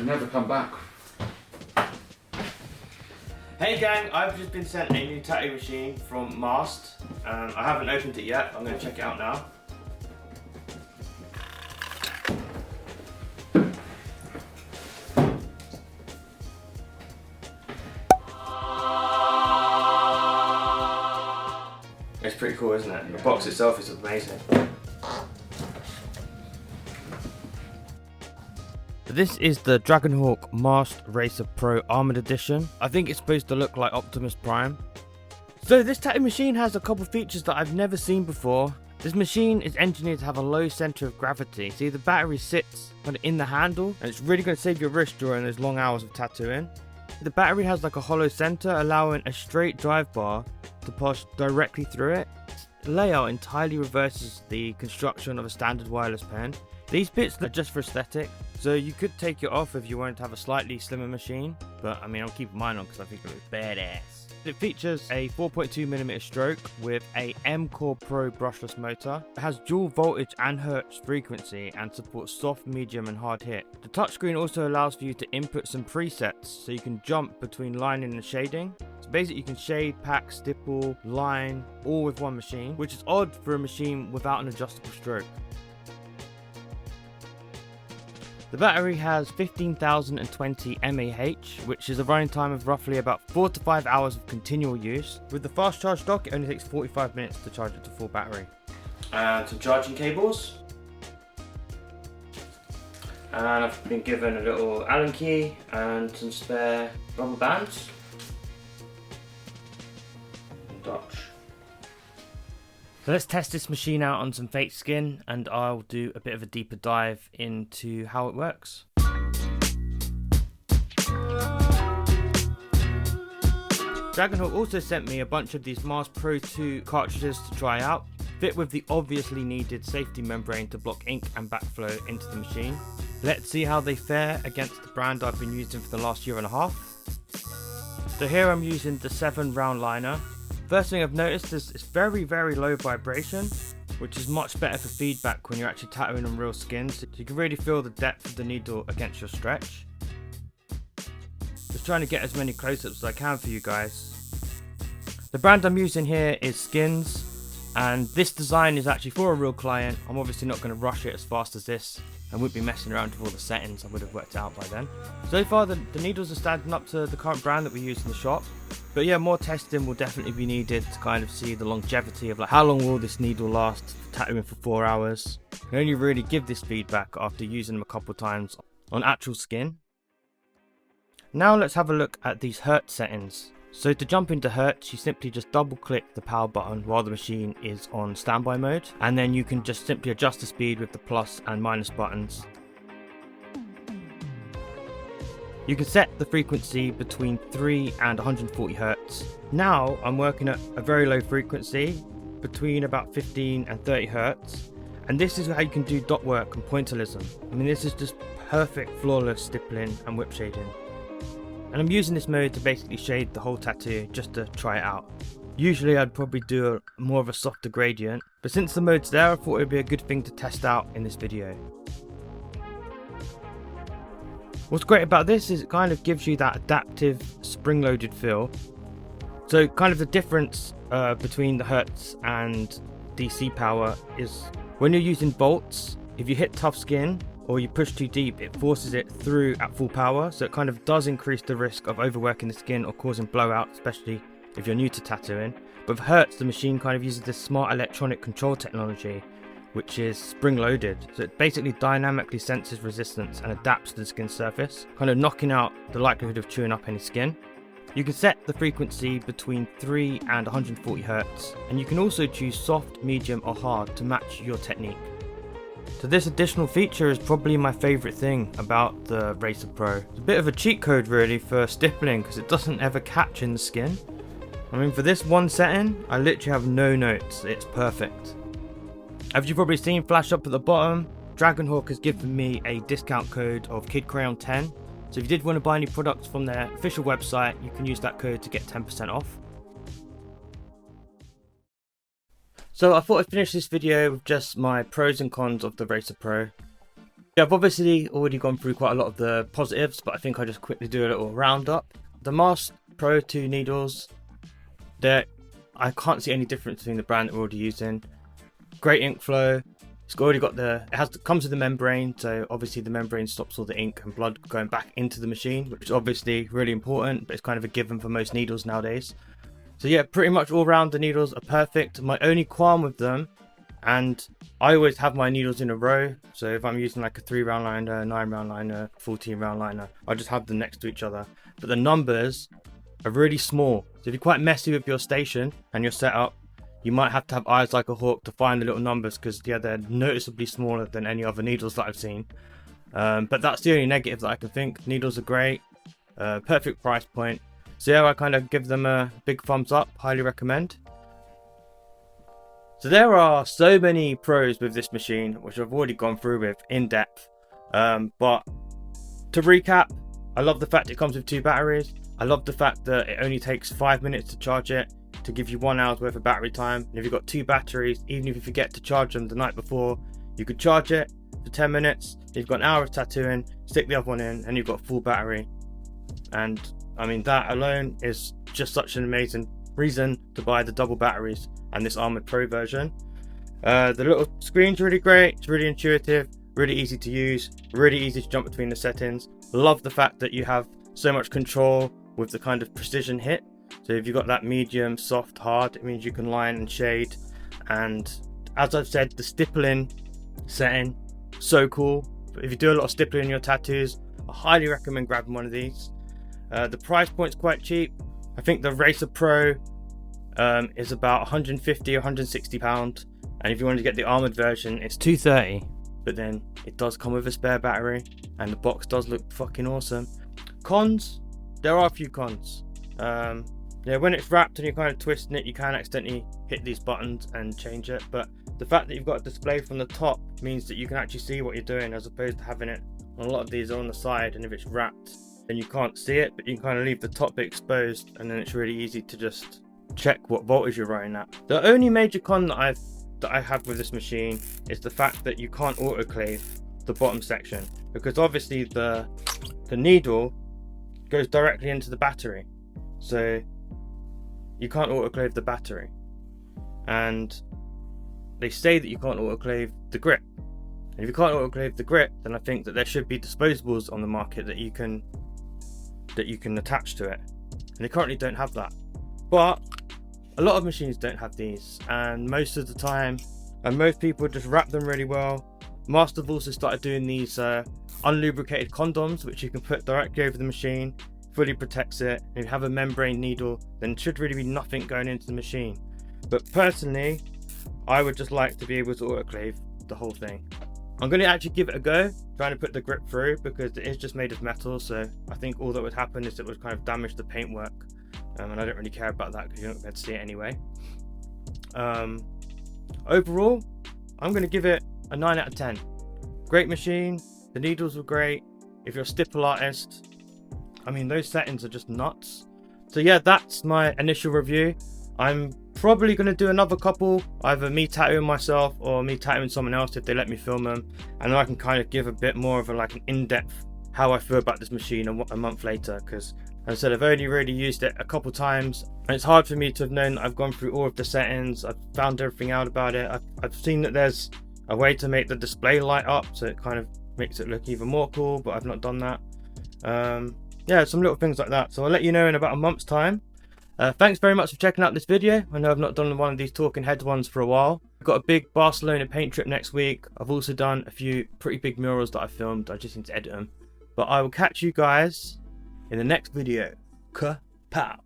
and never come back. Hey gang, I've just been sent a new tattoo machine from Mast. I haven't opened it yet, I'm going to check it out now. It's pretty cool, isn't it? The box itself is amazing. This is the Dragonhawk Mast Racer Pro Armored Edition. I think it's supposed to look like Optimus Prime. So this tattoo machine has a couple features that I've never seen before. This machine is engineered to have a low center of gravity. See, the battery sits kind of in the handle, and it's really going to save your wrist during those long hours of tattooing. The battery has like a hollow center, allowing a straight drive bar to pass directly through it. The layout entirely reverses the construction of a standard wireless pen. These bits are just for aesthetic, so you could take it off if you wanted to have a slightly slimmer machine, but I mean, I'll keep mine on because I think it looks badass. It features a 4.2mm stroke with a M-Core Pro brushless motor. It has dual voltage and hertz frequency and supports soft, medium and hard hit. The touchscreen also allows for you to input some presets so you can jump between lining and shading. So basically you can shade, pack, stipple, line, all with one machine, which is odd for a machine without an adjustable stroke. The battery has 15,020 mAh, which is a running time of roughly about 4 to 5 hours of continual use. With the fast charge dock, it only takes 45 minutes to charge it to full battery. And some charging cables. And I've been given a little Allen key and some spare rubber bands. Dutch. So let's test this machine out on some fake skin, and I'll do a bit of a deeper dive into how it works. Dragonhawk also sent me a bunch of these Mast Pro 2 cartridges to try out, fit with the obviously needed safety membrane to block ink and backflow into the machine. Let's see how they fare against the brand I've been using for the last year and a half. So here I'm using the 7 round liner. First thing I've noticed is it's very low vibration, which is much better for feedback when you're actually tattooing on real skin, so you can really feel the depth of the needle against your stretch. Just trying to get as many close-ups as I can for you guys. The brand I'm using here is Skins, and this design is actually for a real client. I'm obviously not going to rush it as fast as this, and wouldn't be messing around with all the settings. I would have worked out by then. So far the needles are standing up to the current brand that we use in the shop. But yeah, more testing will definitely be needed to kind of see the longevity of like how long will this needle last tattooing for 4 hours. You can only really give this feedback after using them a couple times on actual skin. Now let's have a look at these hertz settings. So to jump into hertz, you simply just double click the power button while the machine is on standby mode, and then you can just simply adjust the speed with the plus and minus buttons. You can set the frequency between 3 and 140 Hz. Now I'm working at a very low frequency, between about 15 and 30 Hz. And this is how you can do dot work and pointillism. I mean, this is just perfect flawless stippling and whip shading. And I'm using this mode to basically shade the whole tattoo just to try it out. Usually I'd probably do more of a softer gradient, but since the mode's there, I thought it would be a good thing to test out in this video. What's great about this is it kind of gives you that adaptive spring-loaded feel. So kind of the difference between the Hertz and DC power is when you're using bolts, if you hit tough skin or you push too deep, it forces it through at full power, so it kind of does increase the risk of overworking the skin or causing blowout, especially if you're new to tattooing. But with Hertz, the machine kind of uses this smart electronic control technology, which is spring-loaded, so it basically dynamically senses resistance and adapts to the skin surface, kind of knocking out the likelihood of chewing up any skin. You can set the frequency between 3 and 140 Hz, and you can also choose soft, medium or hard to match your technique. So this additional feature is probably my favourite thing about the Racer Pro. It's a bit of a cheat code really for stippling because it doesn't ever catch in the skin. I mean, for this one setting, I literally have no notes, it's perfect. As you've probably seen flash up at the bottom, Dragonhawk has given me a discount code of KidCrayon10. So if you did want to buy any products from their official website, you can use that code to get 10% off. So I thought I'd finish this video with just my pros and cons of the Racer Pro. Yeah, I've obviously already gone through quite a lot of the positives, but I think I'll just quickly do a little roundup. The Mast Pro 2 needles, I can't see any difference between the brand that we're already using. Great ink flow. It's already got comes with the membrane, so obviously the membrane stops all the ink and blood going back into the machine, which is obviously really important, but it's kind of a given for most needles nowadays. So yeah, pretty much all round the needles are perfect. My only qualm with them, and I always have my needles in a row, so if I'm using like a 3-round liner, 9-round liner, 14-round liner, I just have them next to each other. But the numbers are really small, so if you're quite messy with your station and your setup, you might have to have eyes like a hawk to find the little numbers, because yeah, they're noticeably smaller than any other needles that I've seen. But that's the only negative that I can think. Needles are great, perfect price point. So yeah, I kind of give them a big thumbs up, highly recommend. So there are so many pros with this machine, which I've already gone through with in depth. But to recap, I love the fact it comes with 2 batteries. I love the fact that it only takes 5 minutes to charge it, to give you 1 hour's worth of battery time. And if you've got 2 batteries, even if you forget to charge them the night before, you could charge it for 10 minutes. You've got an hour of tattooing, stick the other one in, and you've got full battery. And I mean, that alone is just such an amazing reason to buy the double batteries and this Armored Pro version. The little screen's really great, it's really intuitive, really easy to use, really easy to jump between the settings. Love the fact that you have so much control with the kind of precision hit. So if you've got that medium, soft, hard, it means you can line and shade. And as I've said, the stippling setting, so cool. If you do a lot of stippling in your tattoos, I highly recommend grabbing one of these. The price point's quite cheap. I think the Racer Pro is about 150 or 160 pounds, and if you wanted to get the armored version, it's 230. But then it does come with a spare battery, and the box does look fucking awesome. Cons, there are a few cons. Yeah, when it's wrapped and you're kind of twisting it, you can accidentally hit these buttons and change it. But the fact that you've got a display from the top means that you can actually see what you're doing, as opposed to having it on a lot of these on the side, and if it's wrapped, then you can't see it, but you can kind of leave the top bit exposed, and then it's really easy to just check what voltage you're running at. The only major con that I have with this machine is the fact that you can't autoclave the bottom section, because obviously the needle goes directly into the battery, so you can't autoclave the battery. And they say that you can't autoclave the grip, and if you can't autoclave the grip, then I think that there should be disposables on the market that you can attach to it, and they currently don't have that. But a lot of machines don't have these, and most of the time, and most people just wrap them really well. Mast have also started doing these unlubricated condoms, which you can put directly over the machine, fully protects it. If you have a membrane needle, then it should really be nothing going into the machine. But personally, I would just like to be able to autoclave the whole thing. I'm going to actually give it a go, trying to put the grip through, because it is just made of metal, so I think all that would happen is it would kind of damage the paintwork, and I don't really care about that because you're not going to see it anyway. Overall, I'm going to give it a 9 out of 10. Great machine, the needles were great. If you're a stipple artist, I mean, those settings are just nuts. So yeah, that's my initial review. I'm probably going to do another couple, either me tattooing myself or me tattooing someone else if they let me film them, and then I can kind of give a bit more of an in-depth how I feel about this machine a month later, because as I said, I've only really used it a couple times, and it's hard for me to have known that I've gone through all of the settings. I've found everything out about it. I've seen that there's a way to make the display light up, so it kind of makes it look even more cool, but I've not done that. Yeah, some little things like that. So I'll let you know in about a month's time. Thanks very much for checking out this video. I know I've not done one of these talking heads ones for a while. I've got a big Barcelona paint trip next week. I've also done a few pretty big murals that I filmed. I just need to edit them. But I will catch you guys in the next video. Ka-pow.